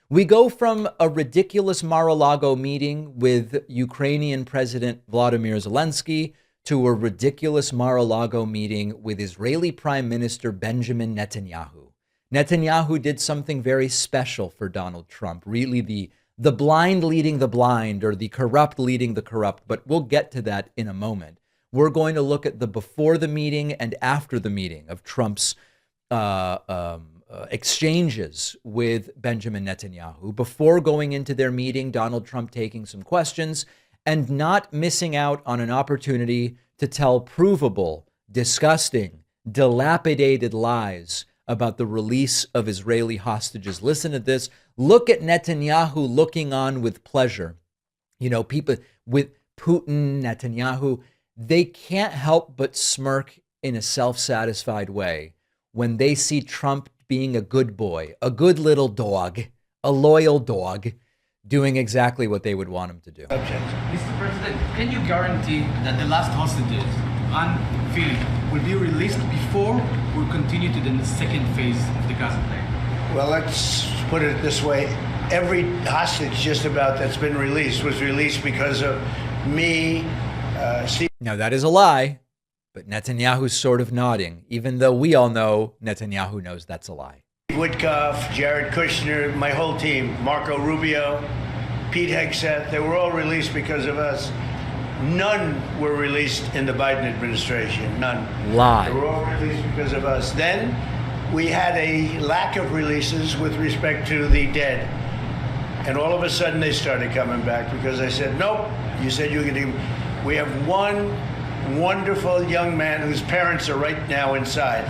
We go from a ridiculous Mar-a-Lago meeting with Ukrainian President Vladimir Zelensky to a ridiculous Mar-a-Lago meeting with Israeli Prime Minister Benjamin Netanyahu. Netanyahu did something very special for Donald Trump, really the blind leading the blind or the corrupt leading the corrupt, but we'll get to that in a moment. We're going to look at the before the meeting and after the meeting of Trump's exchanges with Benjamin Netanyahu. Before going into their meeting, Donald Trump taking some questions and not missing out on an opportunity to tell provable, disgusting, dilapidated lies about the release of Israeli hostages. Listen to this. Look at Netanyahu looking on with pleasure. You know, people with Putin, Netanyahu, they can't help but smirk in a self-satisfied way when they see Trump being a good boy, a good little dog, a loyal dog, doing exactly what they would want him to do. Mr. President, can you guarantee that the last hostages, Anne Philip, will be released before we continue to the second phase of the Gaza plan? Well, let's put it this way. Every hostage just about that's been released was released because of me, Steve. Now, that is a lie, but Netanyahu's sort of nodding, even though we all know Netanyahu knows that's a lie. Woodcoff, Jared Kushner, my whole team, Marco Rubio, Pete Hegseth, they were all released because of us. None were released in the Biden administration. None. Lie. They were all released because of us. Then we had a lack of releases with respect to the dead. And all of a sudden they started coming back because I said, nope, you said you could. We have one wonderful young man whose parents are right now inside.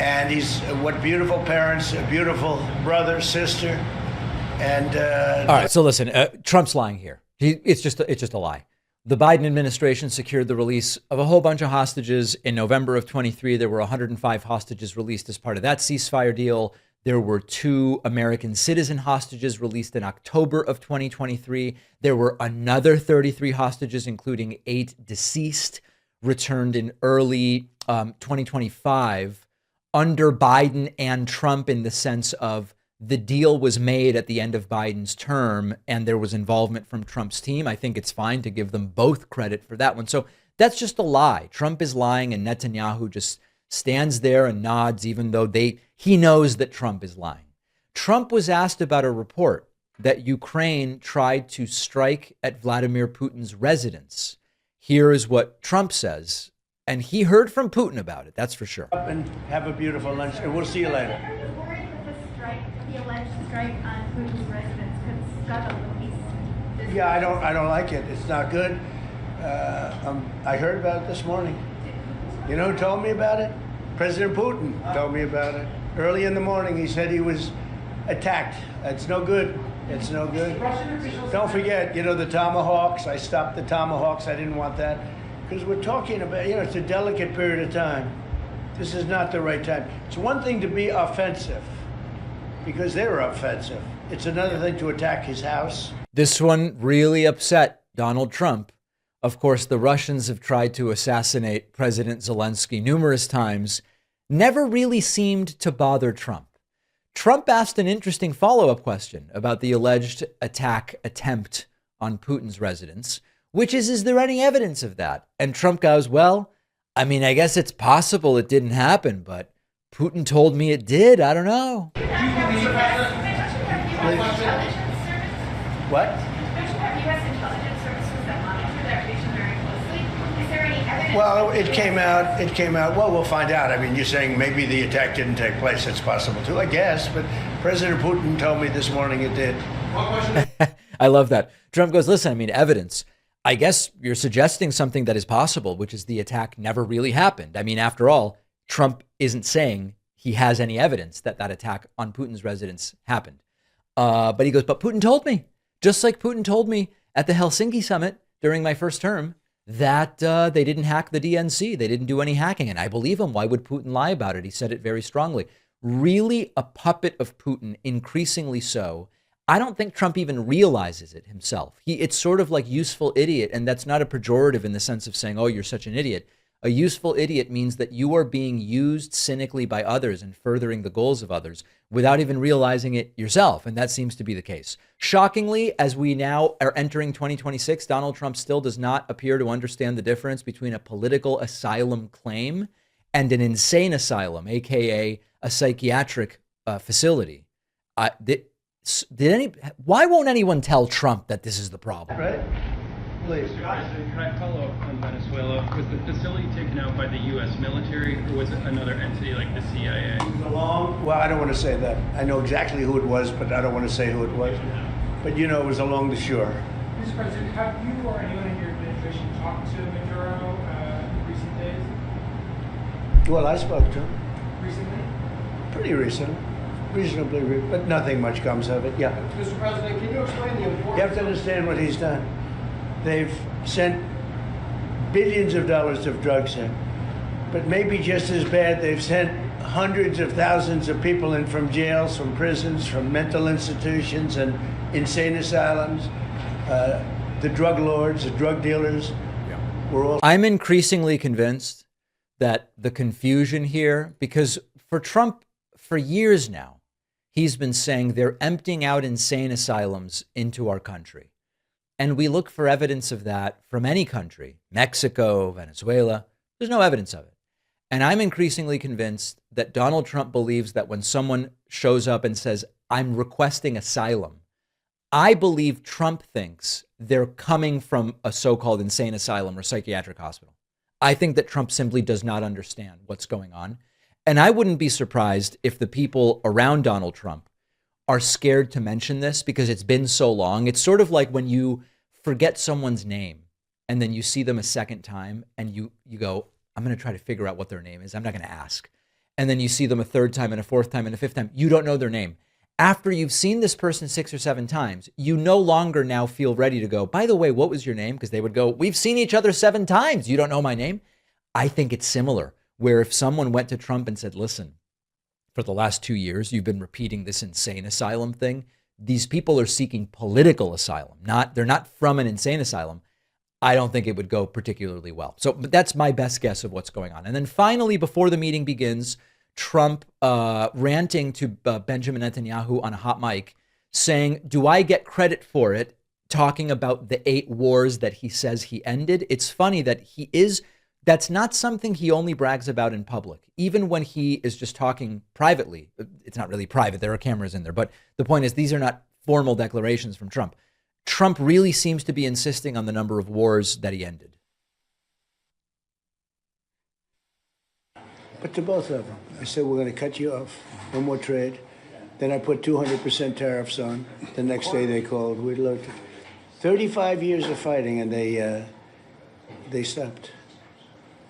And he's, what beautiful parents, a beautiful brother, sister. And all right, so listen, Trump's lying here. It's just a lie. The Biden administration secured the release of a whole bunch of hostages in November of 23. There were 105 hostages released as part of that ceasefire deal. There were 2 American citizen hostages released in October of 2023. There were another 33 hostages, including 8 deceased, returned in early 2025 under Biden and Trump, in the sense of the deal was made at the end of Biden's term and there was involvement from Trump's team. I think it's fine to give them both credit for that one. So that's just a lie. Trump is lying and Netanyahu just stands there and nods, even though he knows that Trump is lying. Trump was asked about a report that Ukraine tried to strike at Vladimir Putin's residence. Here is what Trump says, and he heard from Putin about it, that's for sure. up and have a beautiful lunch, and we'll see you later. There's a worry that the alleged strike on Putin's residence could scuttle the peace. Yeah, I don't like it. It's not good. I heard about it this morning. You know who told me about it? President Putin told me about it. Early in the morning, he said he was attacked. It's no good. It's no good. Don't forget, you know, the Tomahawks. I stopped the Tomahawks. I didn't want that. Because we're talking about, you know, it's a delicate period of time. This is not the right time. It's one thing to be offensive, because they were offensive. It's another thing to attack his house. This one really upset Donald Trump. Of course, the Russians have tried to assassinate President Zelensky numerous times. Never really seemed to bother Trump. Trump asked an interesting follow-up question about the alleged attack attempt on Putin's residence, which is there any evidence of that? And Trump goes, well, I mean, I guess it's possible it didn't happen, but Putin told me it did. I don't know. What? Well, it came out. Well, we'll find out. I mean, you're saying maybe the attack didn't take place. It's possible too, I guess. But President Putin told me this morning it did. I love that. Trump goes, listen, I mean, evidence. I guess you're suggesting something that is possible, which is the attack never really happened. I mean, after all, Trump isn't saying he has any evidence that that attack on Putin's residence happened. But he goes, but Putin told me, just like Putin told me at the Helsinki summit during my first term, that they didn't hack the DNC. They didn't do any hacking. And I believe him. Why would Putin lie about it? He said it very strongly. Really a puppet of Putin, increasingly so. I don't think Trump even realizes it himself. It's sort of like useful idiot. And that's not a pejorative in the sense of saying, oh, you're such an idiot. A useful idiot means that you are being used cynically by others and furthering the goals of others without even realizing it yourself. And that seems to be the case. Shockingly, as we now are entering 2026, Donald Trump still does not appear to understand the difference between a political asylum claim and an insane asylum, aka a psychiatric facility. Why won't anyone tell Trump that this is the problem? Right? Please. Mr. President, can I follow up on Venezuela? Was the facility taken out by the U.S. military, or was it another entity like the CIA? Well, I don't want to say that. I know exactly who it was, but I don't want to say who it was. But you know, it was along the shore. Mr. President, have you or anyone in your administration talked to Maduro in recent days? Well, I spoke to him Recently? pretty recently, but nothing much comes of it. Yeah. Mr. President, can you explain the importance? You have to understand what he's done. They've sent billions of dollars of drugs in, but maybe just as bad, they've sent hundreds of thousands of people in from jails, from prisons, from mental institutions and insane asylums. The drug lords, the drug dealers, were all. I'm increasingly convinced that the confusion here, because for Trump, for years now, he's been saying they're emptying out insane asylums into our country. And we look for evidence of that from any country, Mexico, Venezuela. There's no evidence of it. And I'm increasingly convinced that Donald Trump believes that when someone shows up and says, I'm requesting asylum, I believe Trump thinks they're coming from a so-called insane asylum or psychiatric hospital. I think that Trump simply does not understand what's going on. And I wouldn't be surprised if the people around Donald Trump are scared to mention this because it's been so long. It's sort of like when you forget someone's name and then you see them a second time and you go, I'm going to try to figure out what their name is. I'm not going to ask. And then you see them a third time and a fourth time and a fifth time. You don't know their name. After you've seen this person 6 or 7 times, you no longer now feel ready to go, by the way, what was your name? Because they would go, we've seen each other 7 times. You don't know my name. I think it's similar, where if someone went to Trump and said, listen, for the last 2 years, you've been repeating this insane asylum thing. These people are seeking political asylum. They're not from an insane asylum. I don't think it would go particularly well. But that's my best guess of what's going on. And then finally, before the meeting begins, Trump ranting to Benjamin Netanyahu on a hot mic saying, do I get credit for it? Talking about the 8 wars that he says he ended. It's funny that that's not something he only brags about in public. Even when he is just talking privately, it's not really private. There are cameras in there. But the point is, these are not formal declarations from Trump. Trump really seems to be insisting on the number of wars that he ended. But to both of them, I said, we're going to cut you off. No more trade. Then I put 200% tariffs on. The next day they called. We looked. 35 years of fighting, and they stopped.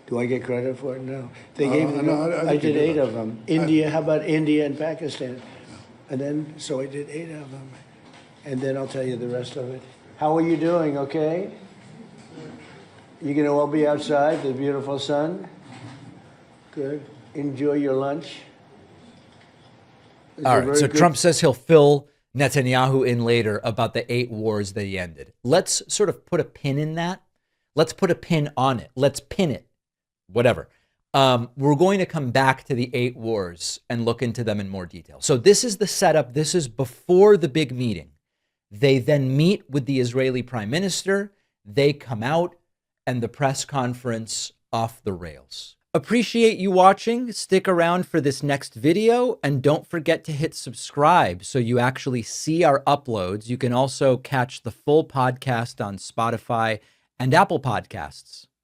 Do I get credit for it? No. They gave me. I did 8 of them. India. How about India and Pakistan? And then, so I did 8 of them. And then I'll tell you the rest of it. How are you doing? Okay. You gonna all be outside, the beautiful sun? Good. Enjoy your lunch. All right. So Trump says he'll fill Netanyahu in later about the 8 wars that he ended. Let's sort of put a pin in that. Let's put a pin on it. Let's pin it. Whatever. We're going to come back to the 8 wars and look into them in more detail. So this is the setup. This is before the big meeting. They then meet with the Israeli prime minister. They come out and the press conference off the rails. Appreciate you watching. Stick around for this next video and don't forget to hit subscribe so you actually see our uploads. You can also catch the full podcast on Spotify and Apple Podcasts.